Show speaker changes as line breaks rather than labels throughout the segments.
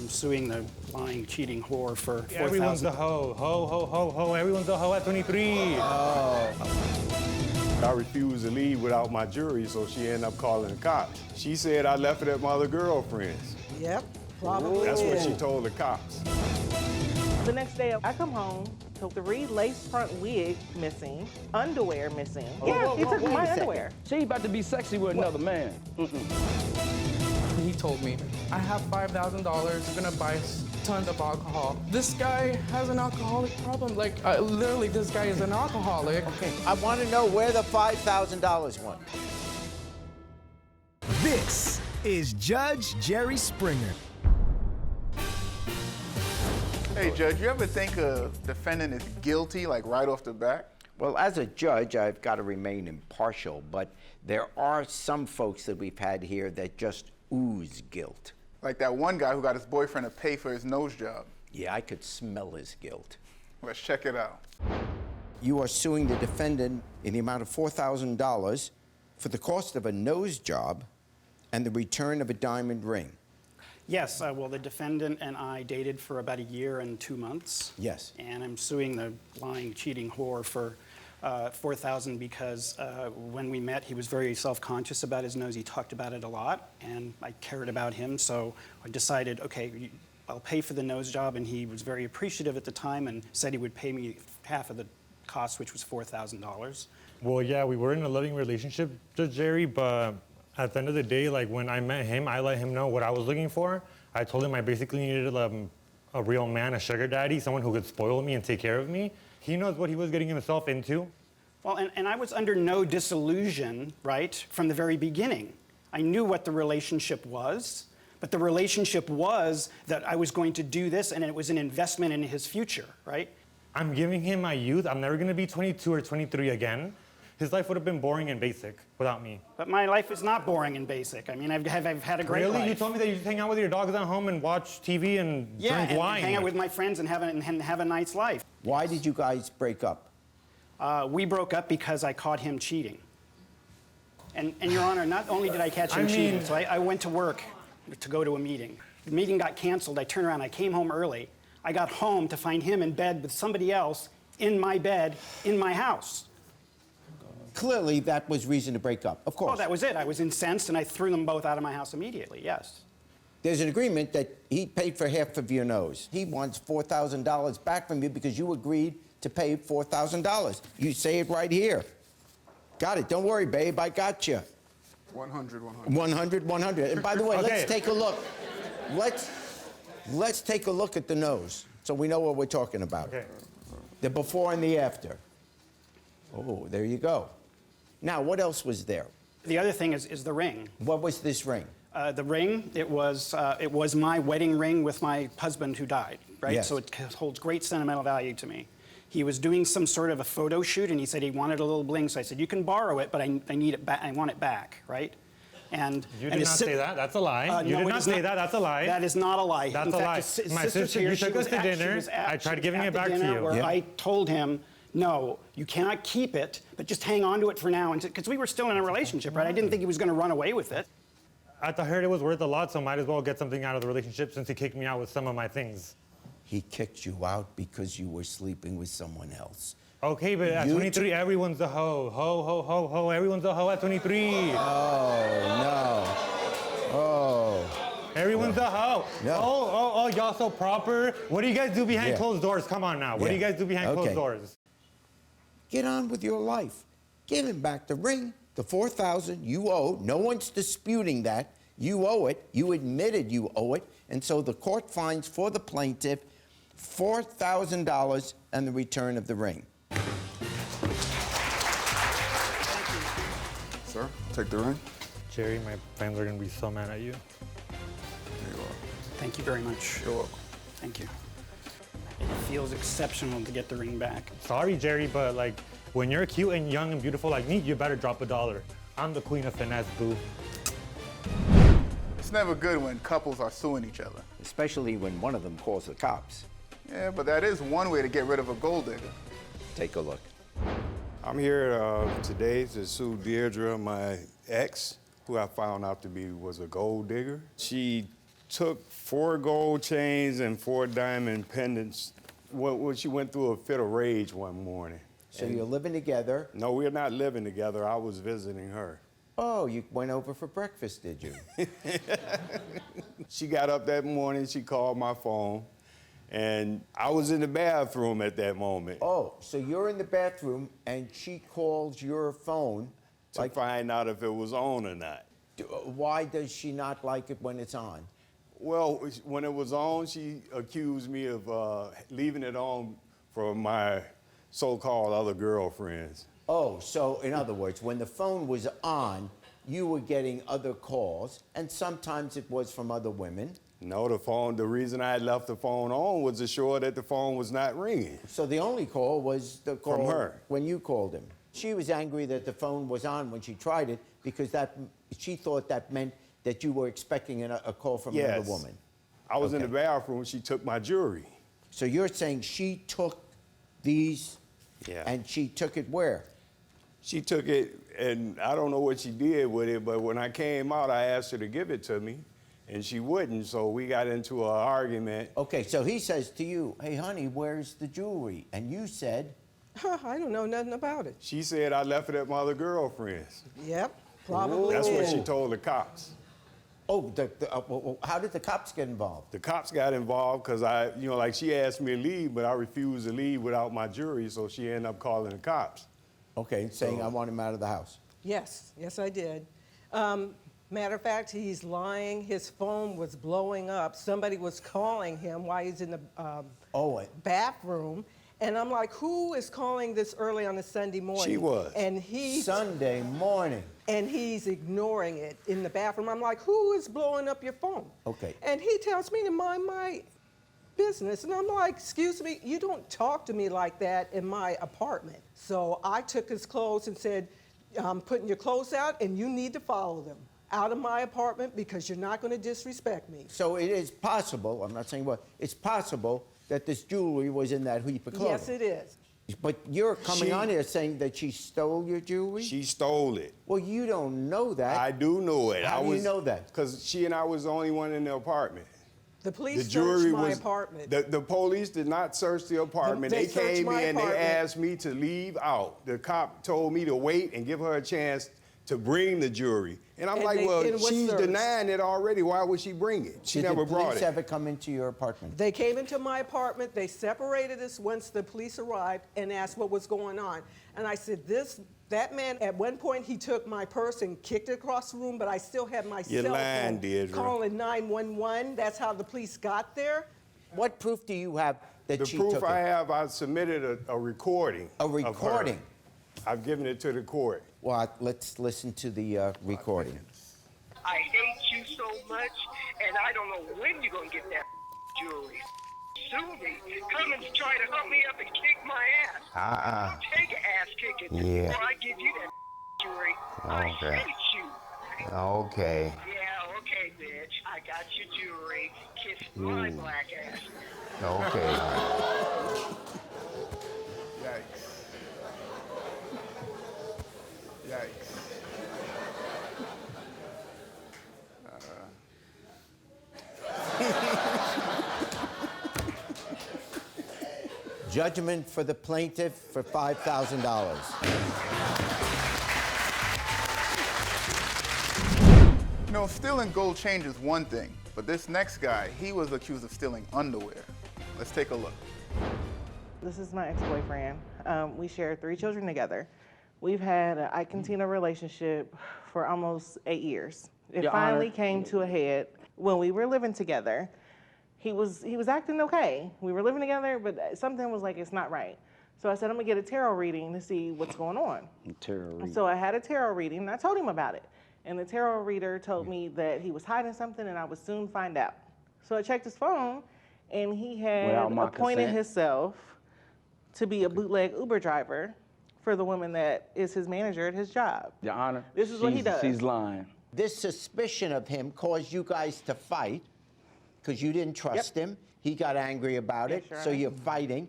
I'm suing the lying, cheating whore for $4,000.
Everyone's a hoe. Ho, ho, ho, ho. Everyone's a hoe at 23.
I refused to leave without my jewelry, so she ended up calling the cops. She said I left it at my other girlfriend's.
Yep, probably.
That's what she told the cops.
The next day, I come home to 3 lace front wigs missing, underwear missing. Yeah, he took my underwear.
She about to be sexy with another man.
He told me, I have $5,000, I'm gonna buy tons of alcohol. This guy has an alcoholic problem. Like, literally, this guy is an alcoholic.
Okay, I want to know where the $5,000 went.
This is Judge Jerry Springer.
Hey, Judge, you ever think a defendant is guilty, like right off the bat?
Well, as a judge, I've got to remain impartial, but there are some folks that we've had here that just ooze guilt.
Like that one guy who got his boyfriend to pay for his nose job.
Yeah, I could smell his guilt.
Let's check it out.
You are suing the defendant in the amount of $4,000 for the cost of a nose job and the return of a diamond ring.
Yes, well, the defendant and I dated for about 1 year and 2 months.
Yes.
And I'm suing the lying, cheating whore for $4,000 because when we met, he was very self-conscious about his nose. He talked about it a lot, and I cared about him, so I decided, okay, I'll pay for the nose job, and he was very appreciative at the time and said he would pay me half of the cost, which was $4,000.
Well, yeah, we were in a loving relationship, Judge Jerry, but at the end of the day, like when I met him, I let him know what I was looking for. I told him I basically needed a real man, a sugar daddy, someone who could spoil me and take care of me. He knows what he was getting himself into.
Well, and I was under no disillusion, right, from the very beginning. I knew what the relationship was, but the relationship was that I was going to do this, and it was an investment in his future, right?
I'm giving him my youth. I'm never gonna be 22 or 23 again. His life would have been boring and basic without me.
But my life is not boring and basic. I mean, I've had a great life.
Really? You told me that you just hang out with your dogs at home and watch TV and drink wine.
And hang out with my friends and have a nice life.
Why did you guys break up?
We broke up because I caught him cheating. And Your Honor, not only did I catch him cheating, so I went to work to go to a meeting. The meeting got canceled. I turned around. I came home early. I got home to find him in bed with somebody else in my bed in my house.
Clearly, that was reason to break up, of course.
Oh, that was it. I was incensed, and I threw them both out of my house immediately, yes.
There's an agreement that he paid for half of your nose. He wants $4,000 back from you because you agreed to pay $4,000. You say it right here. Got it. Don't worry, babe. I got you.
100.
100. And by the way,
Okay.
let's take a look. Let's take a look at the nose so we know what we're talking about.
Okay.
The before and the after. Oh, there you go. Now, what else was there?
The other thing is the ring.
What was this ring?
The ring, it was my wedding ring with my husband who died, right?
Yes.
So it holds great sentimental value to me. He was doing some sort of a photo shoot, and he said he wanted a little bling, so I said, you can borrow it, but I need it back. I want it back, right? And
You did not say that. That's a lie. You did not say that. That's a lie.
That is not a lie.
That's
In
a
fact,
lie.
his
My
sister's
sister,
here.
you
She
took
was
us to
at- she
dinner.
was at-
I tried
she was
giving
at
it
the
back to
dinner
you.
Where
Yeah.
I told him, no, you cannot keep it, but just hang on to it for now, because we were still in a relationship, right? I didn't think he was going to run away with it.
I heard it was worth a lot, so might as well get something out of the relationship since he kicked me out with some of my things.
He kicked you out because you were sleeping with someone else.
Okay, but at 23, everyone's a hoe. Ho, ho, ho, ho. Everyone's a hoe at 23.
Oh, no. Oh.
Everyone's a hoe.
No.
Oh, y'all so proper. What do you guys do behind
Yeah.
closed doors? Come on now. What do you guys do behind closed doors?
Get on with your life. Give him back the ring, the $4,000 you owe. No one's disputing that. You owe it. You admitted you owe it. And so the court finds for the plaintiff $4,000 and the return of the ring.
Sir, take the ring.
Jerry, my fans are going to be so mad at you.
Here you are.
Thank you very much.
You're welcome.
Thank you. It feels exceptional to get the ring back.
Sorry, Jerry, but like, when you're cute and young and beautiful like me, you better drop $1. I'm the queen of finesse, boo.
It's never good when couples are suing each other.
Especially when one of them calls the cops.
Yeah, but that is one way to get rid of a gold digger.
Take a look.
I'm here today to sue Deirdre, my ex, who I found out to be was a gold digger. She took 4 gold chains and 4 diamond pendants when she went through a fit of rage one morning.
So you're living together.
No, we're not living together. I was visiting her.
Oh, you went over for breakfast, did you?
She got up that morning, she called my phone, and I was in the bathroom at that moment.
Oh, so you're in the bathroom and she calls your phone.
To find out if it was on or not.
Why does she not like it when it's on?
Well, when it was on, she accused me of leaving it on for my so-called other girlfriends.
Oh, so in other words, when the phone was on, you were getting other calls, and sometimes it was from other women.
No, the reason I had left the phone on was assured that the phone was not ringing.
So the only call was the call
From her.
when you called him. She was angry that the phone was on when she tried it because she thought that meant that you were expecting a call from another woman.
I was in
Okay.
the bathroom, she took my jewelry.
So you're saying she took these and she took it where?
She took it, and I don't know what she did with it, but when I came out, I asked her to give it to me, and she wouldn't, so we got into an argument.
Okay, so he says to you, hey, honey, where's the jewelry? And you said,
I don't know nothing about it.
She said I left it at my other girlfriend's.
Yep, probably
That's what
did.
she told the cops.
oh, how did the cops get involved?
The cops got involved because like she asked me to leave, but I refused to leave without my jewelry, so she ended up calling the cops.
Okay, saying I want him out of the house.
Yes, I did. Matter of fact, he's lying. His phone was blowing up. Somebody was calling him while he's in the bathroom. And I'm like, who is calling this early on a Sunday morning?
She was.
And he's
Sunday morning.
And he's ignoring it in the bathroom. I'm like, who is blowing up your phone?
Okay.
And he tells me to mind my business. And I'm like, excuse me, you don't talk to me like that in my apartment. So I took his clothes and said, I'm putting your clothes out and you need to follow them out of my apartment because you're not going to disrespect me.
So it is possible, I'm not saying what, it's possible that this jewelry was in that heap of clothing.
Yes, it is.
But you're coming on here saying that she stole your jewelry?
She stole it.
Well, you don't know that.
I do know it.
How do you know that?
Because she and I was the only one in the apartment.
The police
The jewelry
searched my
was,
apartment.
The police did not search the apartment.
They
They
searched
came
my
in, they
apartment.
asked me to leave out. The cop told me to wait and give her a chance to bring the jewelry. And I'm
And
like,
it
well,
was
she's
searched.
denying it already. Why would she bring it? She
Did
never
the
brought
police
it.
ever come into your apartment?
They came into my apartment, they separated us once the police arrived and asked what was going on. And I said, that man, at one point he took my purse and kicked it across the room, but I still had my
You're
cell
lying,
phone
Deirdre.
calling 911. That's how the police got there.
What proof do you have that
The
she
proof
took
I
it?
have, I submitted a recording.
A
of her.
recording?
I've given it to the court.
Well, let's listen to the recording.
I hate you so much, and I don't know when you're going to get that jewelry. Sue me. Come and try to hunt me up and kick my ass. I'll take an ass kicking before I give you that jewelry. I hate you.
Okay.
Yeah, okay, bitch. I got your jewelry. Kiss my black ass.
Okay.
Yikes. Yikes.
Judgment for the plaintiff for $5,000.
You know, stealing gold change is one thing, but this next guy, he was accused of stealing underwear. Let's take a look.
This is my ex-boyfriend. We share 3 children together. We've had an Ike and Tina relationship for almost 8 years. It
Your
finally
Honor.
came to a head when we were living together. He was acting okay. We were living together, but something was like, it's not right. So I said, I'm gonna get a tarot reading to see what's going on.
Tarot reading.
So I had a tarot reading, and I told him about it. And the tarot reader told me that he was hiding something, and I would soon find out. So I checked his phone, and he had
Without my
appointed
consent?
himself to be a bootleg Uber driver for the woman that is his manager at his job.
Your Honor,
This is what he does.
She's lying.
This suspicion of him caused you guys to fight because you didn't trust him. He got angry about it,
Yes,
so
Your
you're fighting.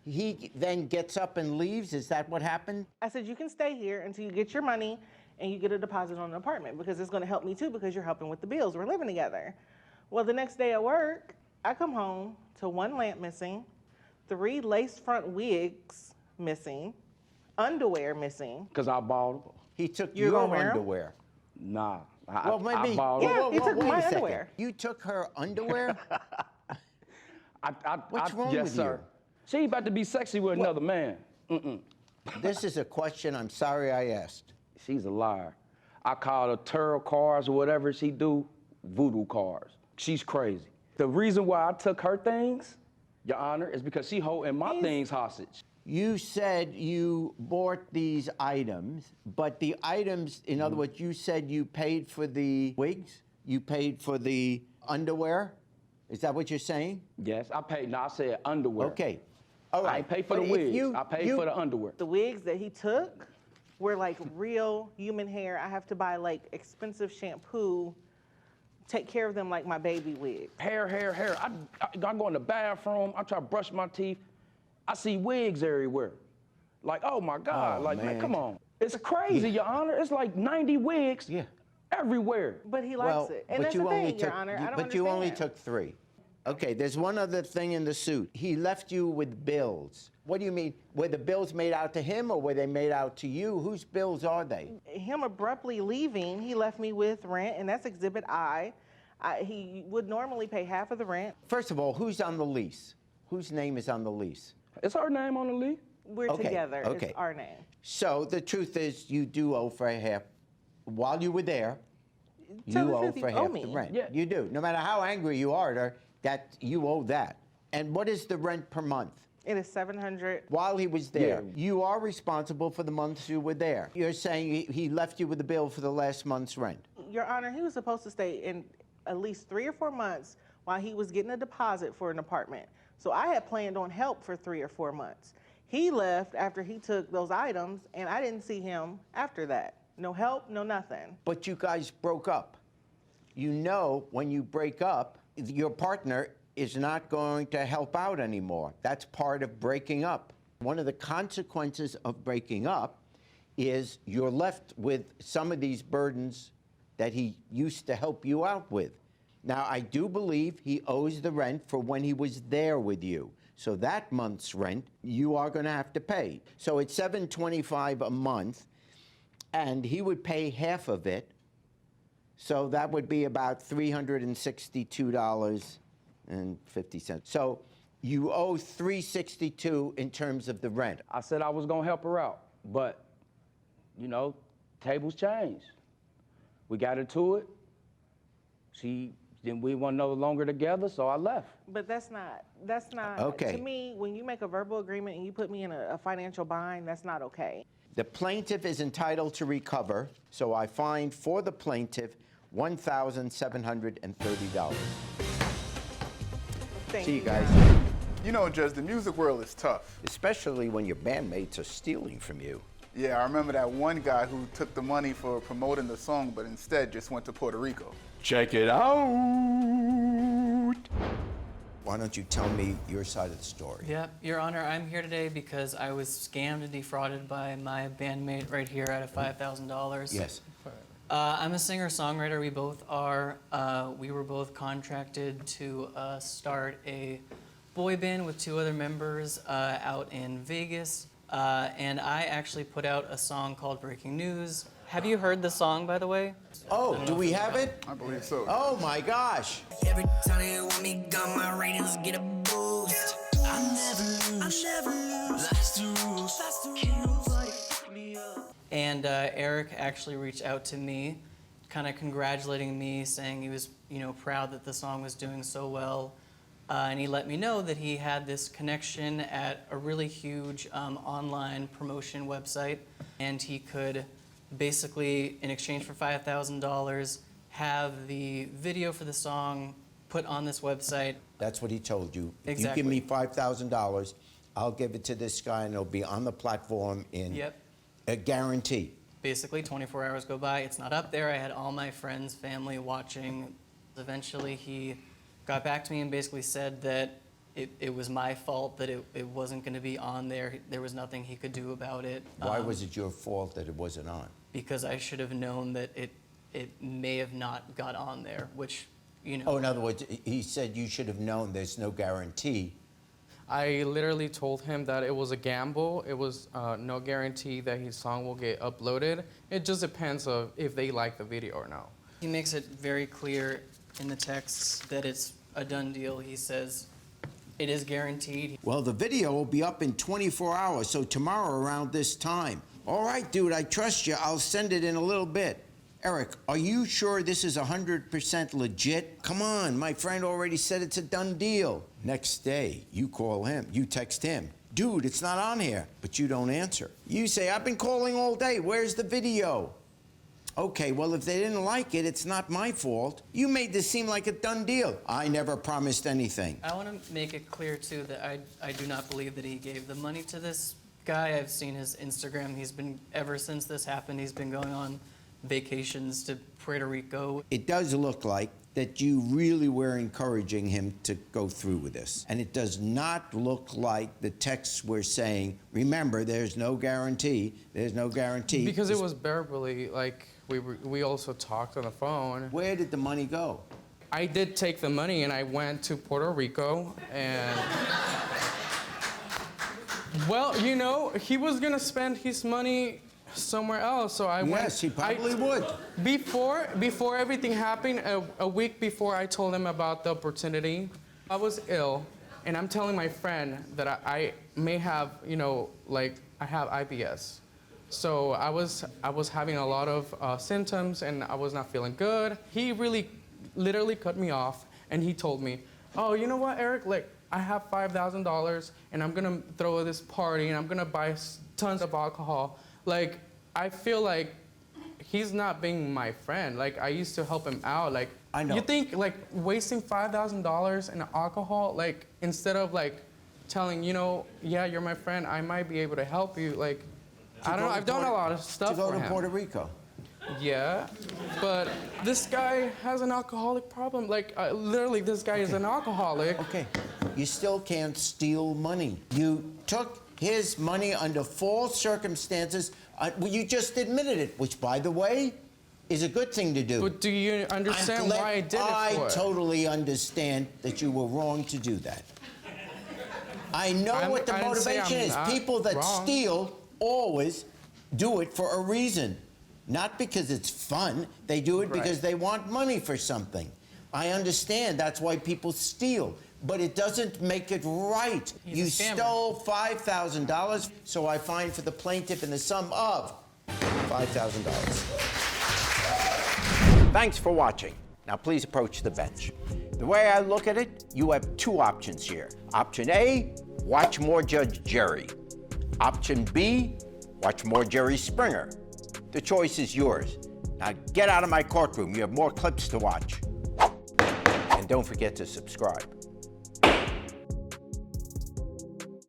He then gets up and leaves. Is that what happened?
I said, you can stay here until you get your money and you get a deposit on an apartment because it's gonna help me too because you're helping with the bills. We're living together. Well, the next day at work, I come home to 1 lamp missing, 3 lace front wigs missing, underwear missing.
Because I bought them.
He took
You're
your
gonna wear 'em?
underwear.
Nah.
Well, maybe.
I bought
Yeah,
them.
he took
wait
my
a second.
underwear.
You took her underwear? What's wrong
yes,
with
sir.
you?
She ain't about to be sexy with another man.
This is a question I'm sorry I asked.
She's a liar. I call her tarot cards or whatever she do, voodoo cards. She's crazy. The reason why I took her things, Your Honor, is because she holding my things hostage.
You said you bought these items, but the items, in other words, you said you paid for the wigs? You paid for the underwear? Is that what you're saying?
Yes, I paid. No, I said underwear.
Okay. All right.
I ain't paid for
But
the
if
wigs. I paid for the underwear.
The wigs that he took were like real human hair. I have to buy like expensive shampoo, take care of them like my baby wigs.
Hair. I go in the bathroom. I try to brush my teeth. I see wigs everywhere. Like, oh my God.
Oh,
like, man,
man.
come on. It's crazy, Your Honor. It's like 90 wigs everywhere.
But he likes it. And that's the thing, Your Honor. I don't
But you only
understand.
took 3. Okay, there's one other thing in the suit. He left you with bills. What do you mean? Were the bills made out to him or were they made out to you? Whose bills are they?
Him abruptly leaving, he left me with rent, and that's Exhibit I. He would normally pay half of the rent.
First of all, who's on the lease? Whose name is on the lease?
It's her name on the lease.
We're
Okay,
together.
okay.
It's our name.
So the truth is, you do owe for half. While you were there,
Tell
you
the
owe
truth,
for
you owe
half
me.
the rent.
Yeah.
You do. No matter how angry you are at her, that you owe that. And what is the rent per month?
It is $700.
While he was there,
Yeah.
you are responsible for the months you were there. You're saying he left you with the bill for the last month's rent.
Your Honor, he was supposed to stay in at least 3 or 4 months while he was getting a deposit for an apartment. So I had planned on help for 3 or 4 months. He left after he took those items, and I didn't see him after that. No help, no nothing.
But you guys broke up. You know when you break up, your partner is not going to help out anymore. That's part of breaking up. One of the consequences of breaking up is you're left with some of these burdens that he used to help you out with. Now, I do believe he owes the rent for when he was there with you. So that month's rent, you are going to have to pay. So it's $725 a month, and he would pay half of it. So that would be about $362.50. So you owe $362 in terms of the rent.
I said I was gonna help her out, but, you know, tables changed. We got into it. Then we were no longer together, so I left.
But that's not,
Okay.
to me, when you make a verbal agreement and you put me in a financial bind, that's not okay.
The plaintiff is entitled to recover, so I find for the plaintiff $1,730.
Thank
See you
Your
guys.
Honor.
You know, Judge, the music world is tough.
Especially when your bandmates are stealing from you.
Yeah, I remember that one guy who took the money for promoting the song, but instead just went to Puerto Rico.
Check it out.
Why don't you tell me your side of the story?
Yep, Your Honor, I'm here today because I was scammed and defrauded by my bandmate right here out of $5,000.
Yes.
I'm a singer-songwriter. We both are. We were both contracted to start a boy band with 2 other members out in Vegas. And I actually put out a song called Breaking News. Have you heard the song, by the way?
Oh, do we have it?
I believe so.
Oh my gosh.
Every time they want me gone, my ratings get a boost. I never lose. That's the rules. Can't nobody fuck me up.
And Eric actually reached out to me, kind of congratulating me, saying he was, proud that the song was doing so well. And he let me know that he had this connection at a really huge online promotion website, and he could basically, in exchange for $5,000, have the video for the song put on this website.
That's what he told you. If
Exactly.
you give me $5,000, I'll give it to this guy and it'll be on the platform in
Yep.
a guarantee.
Basically, 24 hours go by, it's not up there. I had all my friends, family watching. Eventually, he got back to me and basically said that it was my fault that it wasn't going to be on there. There was nothing he could do about it.
Why was it your fault that it wasn't on?
Because I should have known that it may have not got on there, which you know.
Oh, in other words, he said you should have known there's no guarantee.
I literally told him that it was a gamble. It was no guarantee that his song will get uploaded. It just depends on if they like the video or not.
He makes it very clear in the texts that it's a done deal. He says it is guaranteed.
Well, the video will be up in 24 hours, so tomorrow around this time. All right, dude, I trust you. I'll send it in a little bit. Eric, are you sure this is 100% legit? Come on, my friend already said it's a done deal. Next day, you call him, you text him. Dude, it's not on here, but you don't answer. You say, I've been calling all day, where's the video? Okay, well, if they didn't like it, it's not my fault. You made this seem like a done deal. I never promised anything.
I want to make it clear, too, that I do not believe that he gave the money to this guy. I've seen his Instagram. He's been, ever since this happened, he's been going on vacations to Puerto Rico.
It does look like that you really were encouraging him to go through with this. And it does not look like the texts were saying, remember, there's no guarantee, there's no guarantee.
Because it was verbally, like, we also talked on the phone.
Where did the money go?
I did take the money and I went to Puerto Rico and... Well, you know, he was gonna spend his money somewhere else, so I went.
Yes, he probably would.
Before everything happened, a week before I told him about the opportunity, I was ill, and I'm telling my friend that I may have, you know, like I have IBS. So I was having a lot of symptoms, and I was not feeling good. He really, literally cut me off, and he told me, "Oh, you know what, Eric? Like I have $5,000, and I'm gonna throw this party, and I'm gonna buy tons of alcohol." Like, I feel like he's not being my friend. Like, I used to help him out. Like,
I know.
You think, like, wasting $5,000 in alcohol, like, instead of, like, telling, you know, yeah, you're my friend, I might be able to help you, like, I don't know, I've done a lot of stuff for him.
To go to Puerto Rico.
Yeah, but this guy has an alcoholic problem. Like, literally, this guy is an alcoholic.
Okay, you still can't steal money. You took his money under false circumstances. Well, you just admitted it, which, by the way, is a good thing to do.
But do you understand why I did it for?
I totally understand that you were wrong to do that. I know what the motivation is. People that steal always do it for a reason. Not because it's fun. They do it because they want money for something. I understand that's why people steal. But it doesn't make it right. You stole $5,000, so I fine for the plaintiff in the sum of $5,000. Thanks for watching. Now please approach the bench. The way I look at it, you have two options here. Option A, watch more Judge Jerry. Option B, watch more Jerry Springer. The choice is yours. Now get out of my courtroom. You have more clips to watch. And don't forget to subscribe.